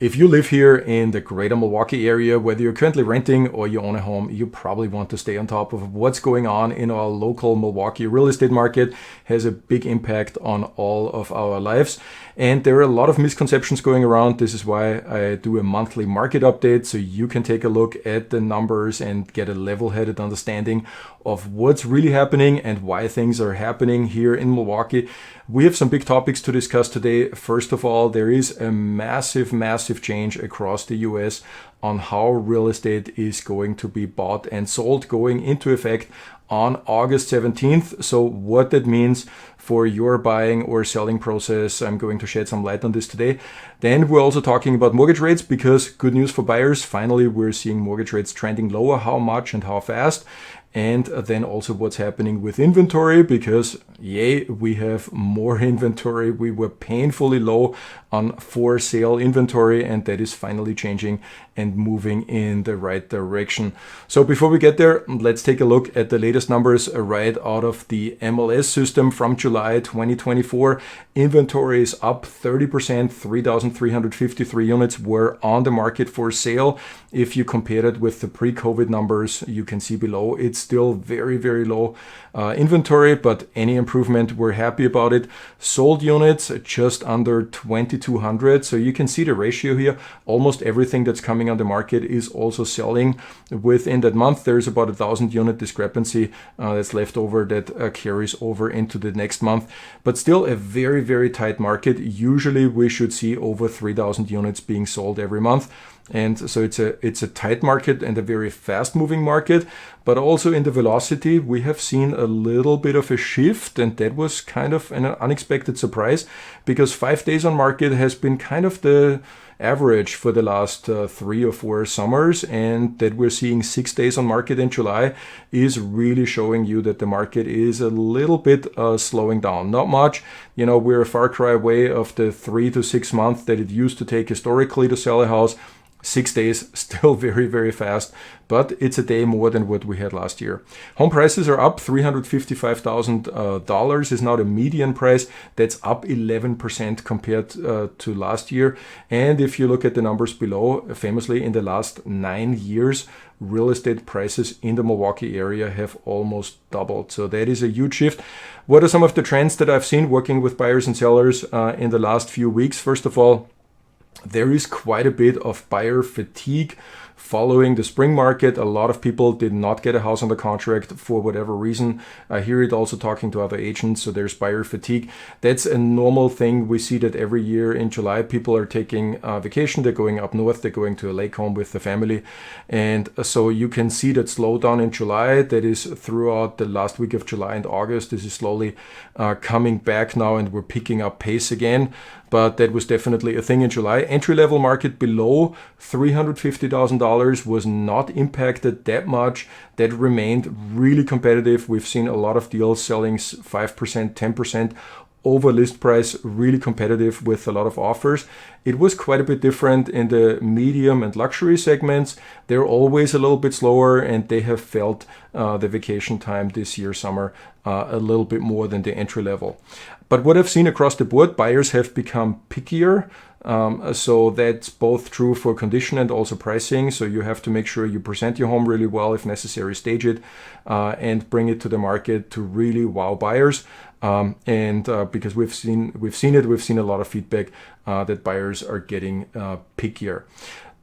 If you live here in the Greater Milwaukee area, whether you're currently renting or you own a home, you probably want to stay on top of what's going on in our local Milwaukee real estate market. It has a big impact on all of our lives. And there are a lot of misconceptions going around. This is why I do a monthly market update, so you can take a look at the numbers and get a level-headed understanding of what's really happening and why things are happening here in Milwaukee. We have some big topics to discuss today. First of all, there is a massive change across the US on how real estate is going to be bought and sold going into effect on August 17th. So what that means for your buying or selling process, I'm going to shed some light on this today. Then we're also talking about mortgage rates, because good news for buyers. Finally, we're seeing mortgage rates trending lower. How much and how fast? And then also what's happening with inventory, because yay, we have more inventory. We were painfully low on for sale inventory, and that is finally changing and moving in the right direction. So before we get there, let's take a look at the latest numbers right out of the MLS system from July 2024. Inventory is up 30%, 3,353 units were on the market for sale. If you compare it with the pre-COVID numbers, you can see below, it's still very low inventory, but any improvement, we're happy about it. Sold units just under 2,200. So you can see the ratio here. Almost everything that's coming on the market is also selling within that month. There's about 1,000 unit discrepancy that's left over that carries over into the next month, but still a very tight market. Usually we should see over 3,000 units being sold every month. And so it's a tight market and a very fast moving market, but also in the velocity, we have seen a little bit of a shift, and that was kind of an unexpected surprise, because 5 days on market has been kind of the average for the last 3 or 4 summers, and that we're seeing 6 days on market in July is really showing you that the market is a little bit slowing down. Not much, we're a far cry away of the 3 to 6 months that it used to take historically to sell a house. 6 days, still very fast, but it's a day more than what we had last year. Home prices are up. $355,000 is now the median price. That's up 11% compared to last year. And if you look at the numbers below, famously in the last 9 years, real estate prices in the Milwaukee area have almost doubled. So that is a huge shift. What are some of the trends that I've seen working with buyers and sellers in the last few weeks? First of all, there is quite a bit of buyer fatigue following the spring market. A lot of people did not get a house under contract for whatever reason. I hear it also talking to other agents, so there's buyer fatigue. That's a normal thing. We see that every year in July. People are taking vacation. They're going up north. They're going to a lake home with the family. And so you can see that slowdown in July. That is throughout the last week of July and August. This is slowly coming back now, and we're picking up pace again. But that was definitely a thing in July. Entry-level market below $350,000 was not impacted that much. That remained really competitive. We've seen a lot of deals selling 5%, 10% over list price, really competitive with a lot of offers. It was quite a bit different in the medium and luxury segments. They're always a little bit slower, and they have felt the vacation time this year, summer, a little bit more than the entry level. But what I've seen across the board, buyers have become pickier. So that's both true for condition and also pricing. So you have to make sure you present your home really well, if necessary, stage it, and bring it to the market to really wow buyers. Because we've seen a lot of feedback that buyers are getting pickier.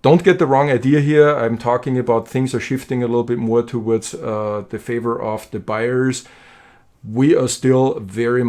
Don't get the wrong idea here. I'm talking about things are shifting a little bit more towards the favor of the buyers. We are still very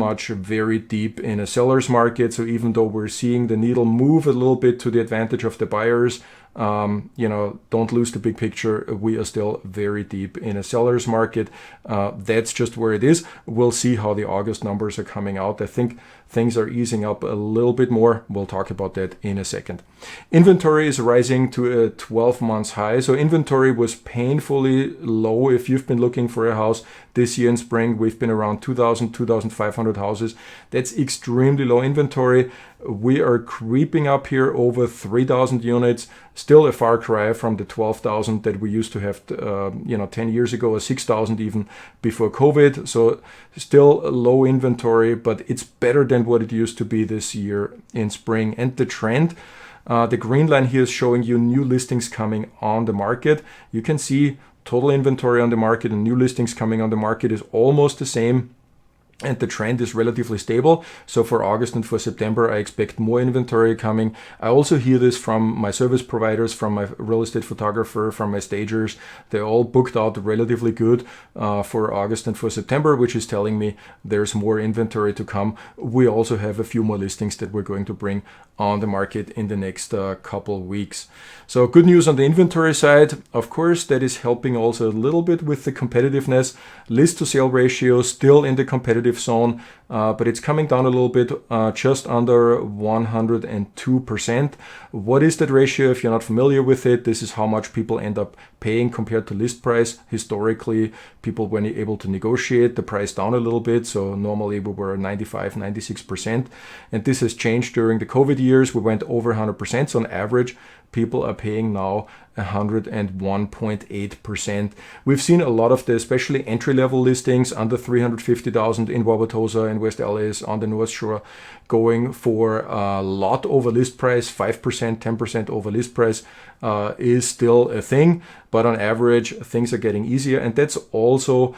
deep in a seller's market. So even though we're seeing the needle move a little bit to the advantage of the buyers, don't lose the big picture. We are still very deep in a seller's market. That's just where it is. We'll see how the August numbers are coming out. I think things are easing up a little bit more. We'll talk about that in a second. Inventory is rising to a 12-month high. So inventory was painfully low. If you've been looking for a house this year in spring, we've been around 2,000, 2,500 houses. That's extremely low inventory. We are creeping up here over 3,000 units, still a far cry from the 12,000 that we used to have 10 years ago, or 6,000 even before COVID. So still low inventory, but it's better than what it used to be this year in spring. And the trend The green line here is showing you new listings coming on the market. You can see total inventory on the market and new listings coming on the market is almost the same. And the trend is relatively stable. So for August and for September, I expect more inventory coming. I also hear this from my service providers, from my real estate photographer, from my stagers. They all booked out relatively good for August and for September, which is telling me there's more inventory to come. We also have a few more listings that we're going to bring on the market in the next couple weeks. So good news on the inventory side. Of course, that is helping also a little bit with the competitiveness. List to sale ratio still in the competitive zone, but it's coming down a little bit, just under 102%. What is that ratio? If you're not familiar with it, this is how much people end up paying compared to list price. Historically, people were able to negotiate the price down a little bit. So normally we were 95, 96%. And this has changed during the COVID years. We went over 100%. So on average, people are paying now 101.8%. We've seen a lot of the especially entry-level listings under 350,000 in Wauwatosa and West Allis on the North Shore going for a lot over list price. 5%, 10% over list price is still a thing, but on average things are getting easier, and that's also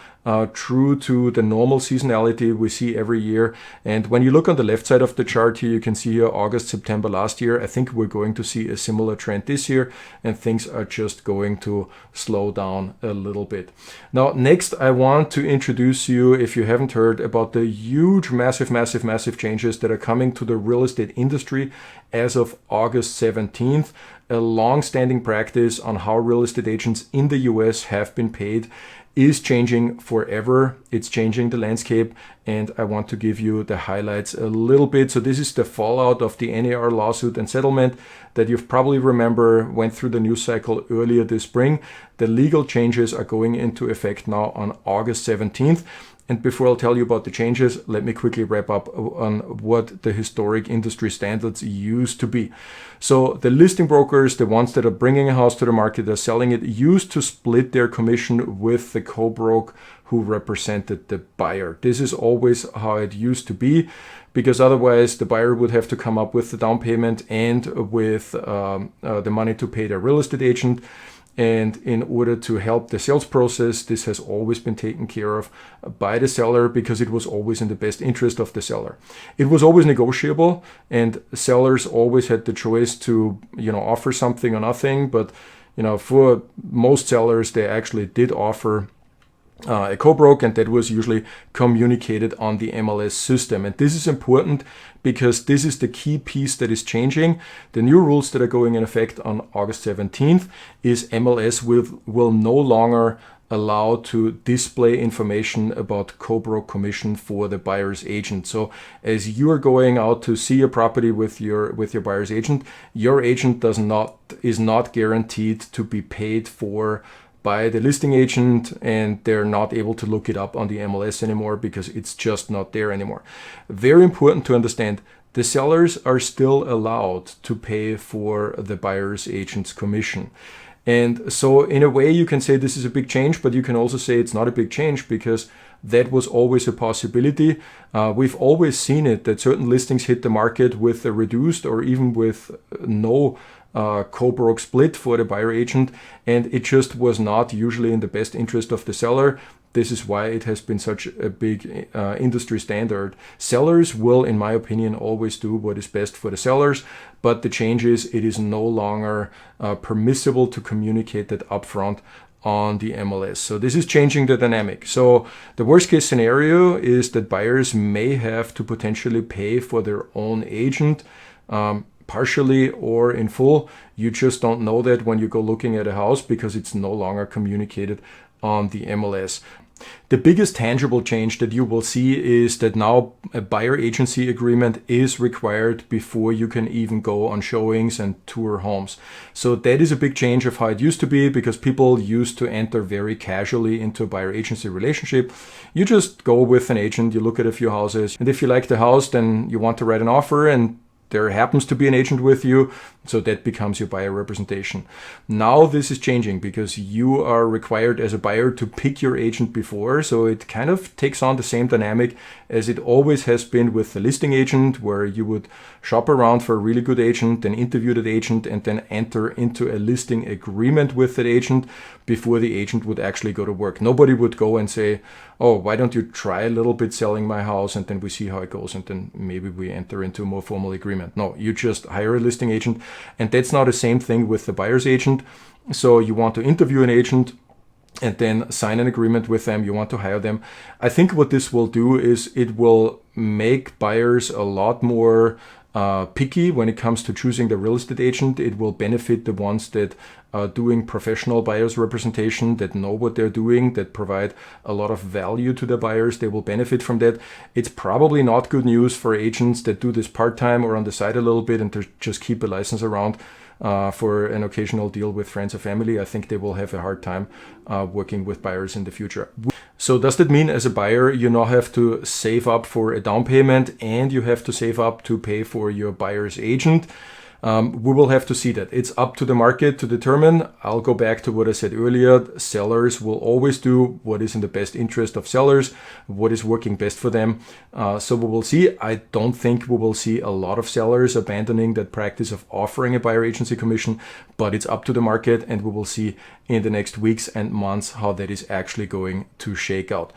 true to the normal seasonality we see every year. And when you look on the left side of the chart here, you can see here August, September last year. I think we're going to see a similar trend this year, and things are just going to slow down a little bit. Now, next, I want to introduce you, if you haven't heard, about the huge, massive changes that are coming to the real estate industry as of August 17th. A long-standing practice on how real estate agents in the US have been paid is changing forever. It's changing the landscape, and I want to give you the highlights a little bit. So this is the fallout of the NAR lawsuit and settlement that you've probably remember went through the news cycle earlier this spring. The legal changes are going into effect now on August 17th. And before I'll tell you about the changes, let me quickly wrap up on what the historic industry standards used to be. So the listing brokers, the ones that are bringing a house to the market, are selling it, used to split their commission with the co-broke who represented the buyer. This is always how it used to be, because otherwise the buyer would have to come up with the down payment and with the money to pay their real estate agent. And in order to help the sales process, this has always been taken care of by the seller, because it was always in the best interest of the seller. It was always negotiable, and sellers always had the choice to, offer something or nothing. But, for most sellers, they actually did offer a co-broke, and that was usually communicated on the MLS system. And this is important because this is the key piece that is changing. The new rules that are going in effect on August 17th is MLS will no longer allow to display information about co-broke commission for the buyer's agent. So as you are going out to see a property with your buyer's agent, your agent is not guaranteed to be paid for by the listing agent, and they're not able to look it up on the MLS anymore because it's just not there anymore. Very important to understand, the sellers are still allowed to pay for the buyer's agent's commission. And so in a way you can say this is a big change, but you can also say it's not a big change because that was always a possibility. We've always seen it that certain listings hit the market with a reduced or even with no co-broke split for the buyer agent, and it just was not usually in the best interest of the seller. This is why it has been such a big industry standard. Sellers will, in my opinion, always do what is best for the sellers, but the change is it is no longer permissible to communicate that upfront on the MLS. So this is changing the dynamic. So the worst case scenario is that buyers may have to potentially pay for their own agent, partially or in full. You just don't know that when you go looking at a house because it's no longer communicated on the MLS. The biggest tangible change that you will see is that now a buyer agency agreement is required before you can even go on showings and tour homes. So that is a big change of how it used to be, because people used to enter very casually into a buyer agency relationship. You just go with an agent, you look at a few houses, and if you like the house, then you want to write an offer, and there happens to be an agent with you, so that becomes your buyer representation. Now this is changing because you are required as a buyer to pick your agent before, so it kind of takes on the same dynamic as it always has been with the listing agent, where you would shop around for a really good agent, then interview that agent, and then enter into a listing agreement with that agent before the agent would actually go to work. Nobody would go and say, oh, why don't you try a little bit selling my house and then we see how it goes and then maybe we enter into a more formal agreement. No, you just hire a listing agent, and that's not the same thing with the buyer's agent. So you want to interview an agent and then sign an agreement with them. You want to hire them. I think what this will do is it will make buyers a lot more picky when it comes to choosing the real estate agent. It will benefit the ones that are doing professional buyers representation, that know what they're doing, that provide a lot of value to their buyers. They will benefit from that. It's probably not good news for agents that do this part-time or on the side a little bit and to just keep a license around for an occasional deal with friends or family. I think they will have a hard time working with buyers in the future. So does that mean as a buyer, you now have to save up for a down payment and you have to save up to pay for your buyer's agent? We will have to see that. It's up to the market to determine. I'll go back to what I said earlier. Sellers will always do what is in the best interest of sellers, what is working best for them. So we will see. I don't think we will see a lot of sellers abandoning that practice of offering a buyer agency commission, but it's up to the market, and we will see in the next weeks and months how that is actually going to shake out.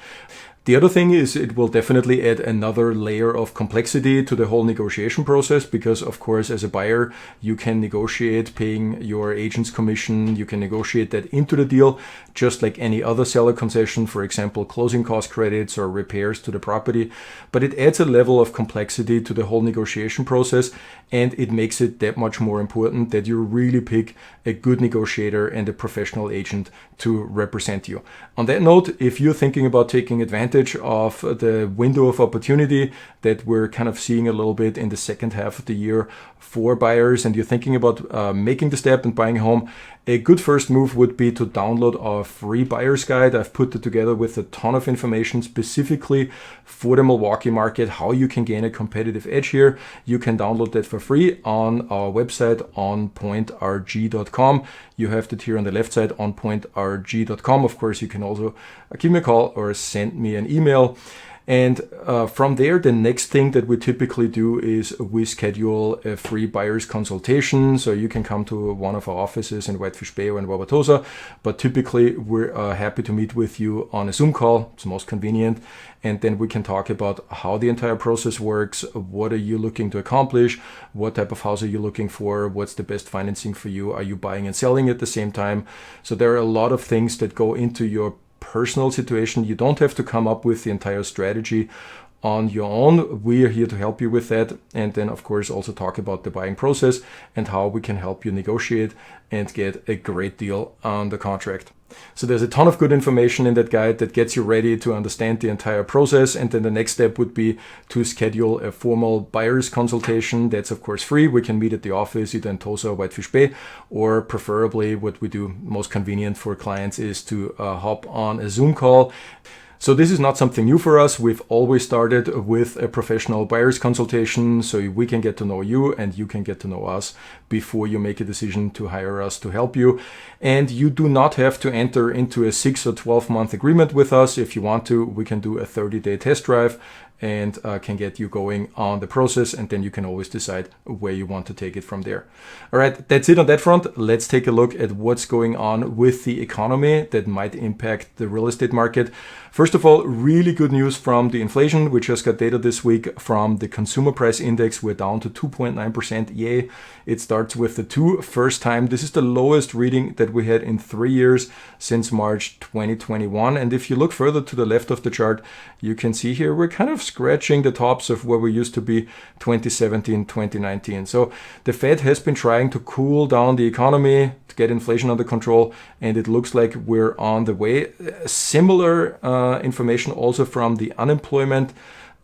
The other thing is it will definitely add another layer of complexity to the whole negotiation process because, of course, as a buyer, you can negotiate paying your agent's commission. You can negotiate that into the deal, just like any other seller concession, for example, closing cost credits or repairs to the property. But it adds a level of complexity to the whole negotiation process, and it makes it that much more important that you really pick a good negotiator and a professional agent to represent you. On that note, if you're thinking about taking advantage of the window of opportunity that we're kind of seeing a little bit in the second half of the year for buyers, and you're thinking about making the step and buying a home, a good first move would be to download our free buyer's guide. I've put it together with a ton of information specifically for the Milwaukee market, how you can gain a competitive edge here. You can download that for free on our website, onpointrg.com. You have it here on the left side, onpointrg.com. Of course, you can also give me a call or send me an email. And from there, the next thing that we typically do is we schedule a free buyer's consultation. So you can come to one of our offices in Whitefish Bay or in Wauwatosa, but typically we're happy to meet with you on a Zoom call. It's most convenient. And then we can talk about how the entire process works. What are you looking to accomplish? What type of house are you looking for? What's the best financing for you? Are you buying and selling at the same time? So there are a lot of things that go into your personal situation. You don't have to come up with the entire strategy on your own. We are here to help you with that. And then, of course, also talk about the buying process and how we can help you negotiate and get a great deal on the contract. So there's a ton of good information in that guide that gets you ready to understand the entire process. And then the next step would be to schedule a formal buyer's consultation. That's, of course, free. We can meet at the office, either in Tosa or Whitefish Bay, or preferably what we do most convenient for clients is to hop on a Zoom call. So this is not something new for us. We've always started with a professional buyer's consultation so we can get to know you and you can get to know us before you make a decision to hire us to help you. And you do not have to enter into a 6 or 12 month agreement with us. If you want to, we can do a 30-day test drive and can get you going on the process, and then you can always decide where you want to take it from there. All right, that's it on that front. Let's take a look at what's going on with the economy that might impact the real estate market. First of all, really good news from the inflation. We just got data this week from the consumer price index. We're down to 2.9%. Yay. It starts with the 2 first time. This is the lowest reading that we had in 3 years since March 2021. And if you look further to the left of the chart, you can see here we're kind of scratching the tops of where we used to be 2017, 2019. So the Fed has been trying to cool down the economy, to get inflation under control, and it looks like we're on the way. Similar information also from the unemployment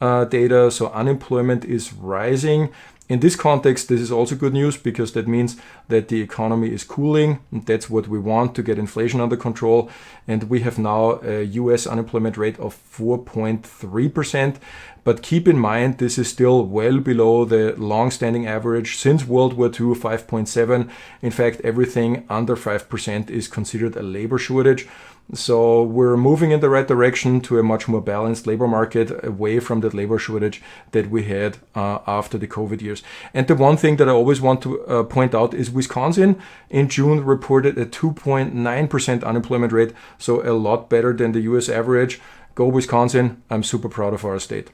data. So unemployment is rising. In this context, this is also good news because that means that the economy is cooling. That's what we want, to get inflation under control. And we have now a US unemployment rate of 4.3%. But keep in mind, this is still well below the long-standing average since World War II, 5.7. In fact, everything under 5% is considered a labor shortage. So we're moving in the right direction to a much more balanced labor market, away from that labor shortage that we had after the COVID years. And the one thing that I always want to point out is Wisconsin in June reported a 2.9% unemployment rate, so a lot better than the US average. Go Wisconsin. I'm super proud of our state.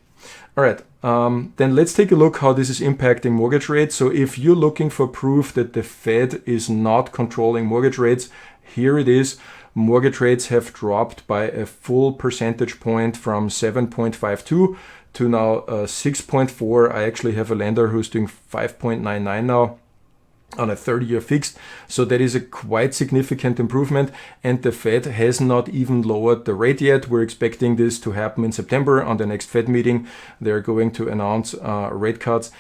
All right, then let's take a look how this is impacting mortgage rates. So if you're looking for proof that the Fed is not controlling mortgage rates, here it is. Mortgage rates have dropped by a full percentage point from 7.52 to now 6.4. I actually have a lender who's doing 5.99 now on a 30-year fixed. So that is a quite significant improvement. And the Fed has not even lowered the rate yet. We're expecting this to happen in September on the next Fed meeting. They're going to announce rate cuts.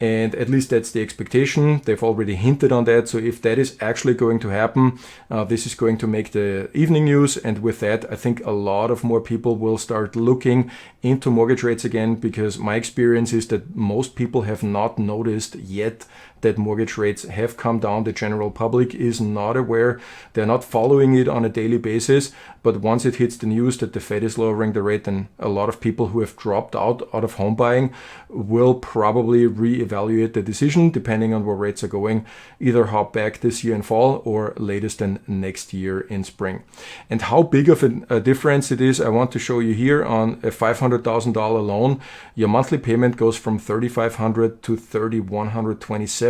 And at least that's the expectation. They've already hinted on that. So if that is actually going to happen, this is going to make the evening news. And with that, I think a lot of more people will start looking into mortgage rates again, because my experience is that most people have not noticed yet that mortgage rates have come down. The general public is not aware. They're not following it on a daily basis. But once it hits the news that the Fed is lowering the rate, then a lot of people who have dropped out of home buying will probably reevaluate the decision depending on where rates are going, either hop back this year in fall or latest in next year in spring. And how big of a difference it is, I want to show you here. On a $500,000 loan, your monthly payment goes from $3,500 to $3,127.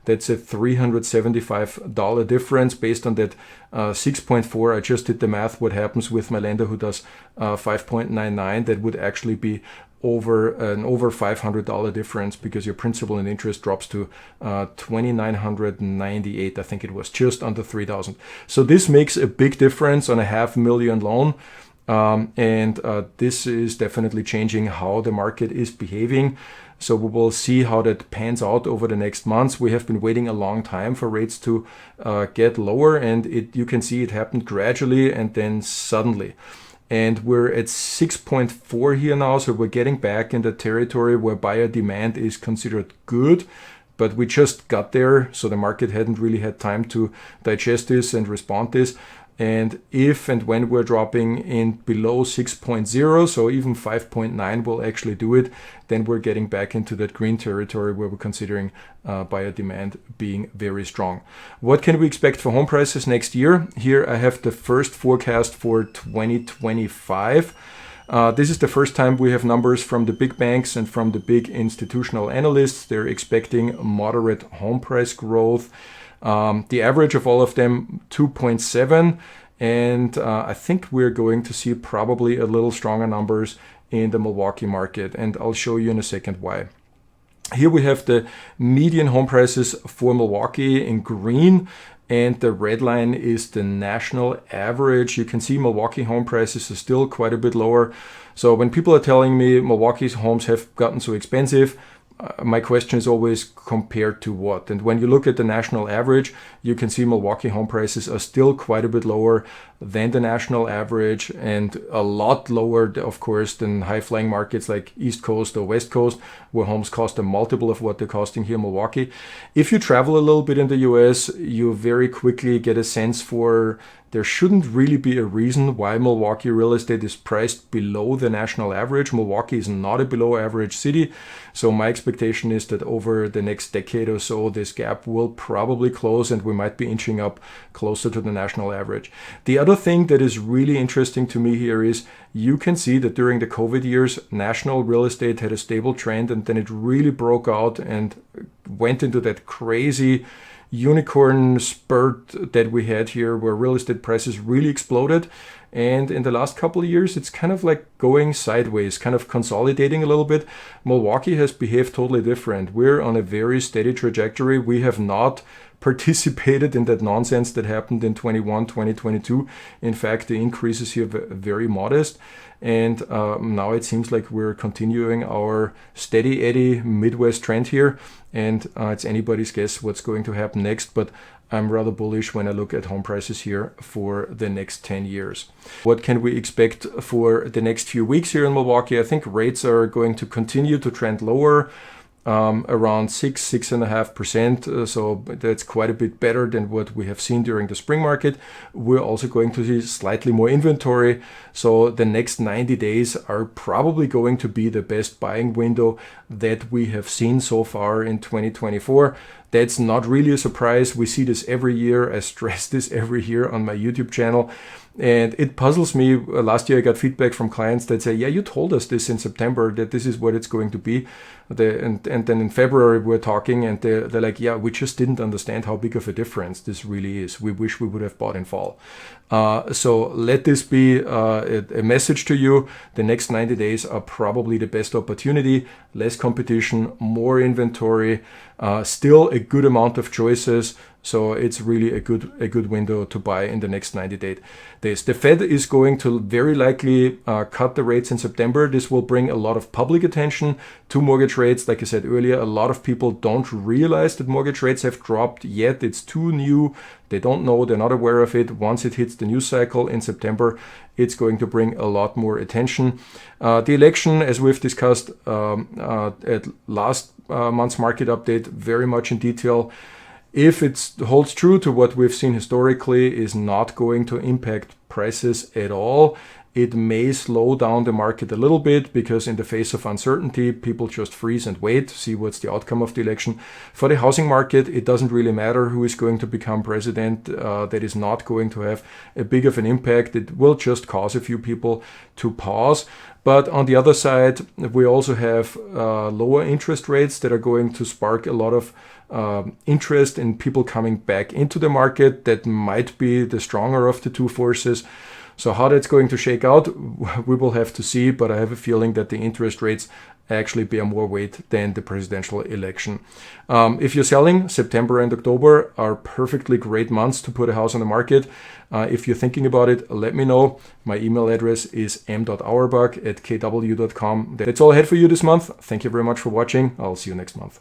That's a $375 difference based on that 6.4. I just did the math. What happens with my lender who does 5.99? That would actually be over $500 difference, because your principal and interest drops to $2,998. I think it was just under $3,000. So this makes a big difference on a $500,000 loan. And this is definitely changing how the market is behaving. So we will see how that pans out over the next months. We have been waiting a long time for rates to get lower, and you can see it happened gradually and then suddenly. And we're at 6.4 here now, so we're getting back in the territory where buyer demand is considered good. But we just got there, so the market hadn't really had time to digest this and respond to this. And if and when we're dropping in below 6.0, so even 5.9 will actually do it, then we're getting back into that green territory where we're considering buyer demand being very strong. What can we expect for home prices next year? Here I have the first forecast for 2025. This is the first time we have numbers from the big banks and from the big institutional analysts. They're expecting moderate home price growth. The average of all of them, 2.7. And I think we're going to see probably a little stronger numbers in the Milwaukee market. And I'll show you in a second why. Here we have the median home prices for Milwaukee in green. And the red line is the national average. You can see Milwaukee home prices are still quite a bit lower. So when people are telling me Milwaukee's homes have gotten so expensive, my question is always compared to what? And when you look at the national average, you can see Milwaukee home prices are still quite a bit lower than the national average, and a lot lower, of course, than high-flying markets like East Coast or West Coast, where homes cost a multiple of what they're costing here in Milwaukee. If you travel a little bit in the US, you very quickly get a sense for there shouldn't really be a reason why Milwaukee real estate is priced below the national average. Milwaukee is not a below average city. So my expectation is that over the next decade or so, this gap will probably close and we might be inching up closer to the national average. The other thing that is really interesting to me here is you can see that during the COVID years, national real estate had a stable trend, and then it really broke out and went into that crazy unicorn spurt that we had here where real estate prices really exploded. And in the last couple of years, it's kind of like going sideways, kind of consolidating a little bit. Milwaukee has behaved totally different. We're on a very steady trajectory. We have not participated in that nonsense that happened in 21, 2022. In fact, the increases here were very modest. And now it seems like we're continuing our steady Eddie Midwest trend here. And it's anybody's guess what's going to happen next. But I'm rather bullish when I look at home prices here for the next 10 years. What can we expect for the next few weeks here in Milwaukee? I think rates are going to continue to trend lower, around 6.5%. So that's quite a bit better than what we have seen during the spring market. We're also going to see slightly more inventory. So the next 90 days are probably going to be the best buying window that we have seen so far in 2024. That's not really a surprise. We see this every year. I stress this every year on my YouTube channel. And it puzzles me. Last year I got feedback from clients that say, yeah, you told us this in September, that this is what it's going to be. And then in February we're talking and they're like, yeah, we just didn't understand how big of a difference this really is. We wish we would have bought in fall. So let this be a message to you. The next 90 days are probably the best opportunity. Less competition, more inventory, still a good amount of choices. So it's really a good window to buy in the next 90 days. The Fed is going to very likely cut the rates in September. This will bring a lot of public attention to mortgage rates. Like I said earlier, a lot of people don't realize that mortgage rates have dropped yet. It's too new. They don't know. They're not aware of it. Once it hits the news cycle in September, it's going to bring a lot more attention. The election, as we've discussed at last month's market update, very much in detail. If it holds true to what we've seen historically, is not going to impact prices at all. It may slow down the market a little bit because in the face of uncertainty, people just freeze and wait, see what's the outcome of the election. For the housing market, it doesn't really matter who is going to become president. That is not going to have a big of an impact. It will just cause a few people to pause. But on the other side, we also have lower interest rates that are going to spark a lot of interest in people coming back into the market. That might be the stronger of the two forces. So how that's going to shake out, we will have to see, but I have a feeling that the interest rates actually bear more weight than the presidential election. If you're selling, September and October are perfectly great months to put a house on the market. If you're thinking about it, let me know. My email address is m.auerbach@kw.com. That's all I had for you this month. Thank you very much for watching. I'll see you next month.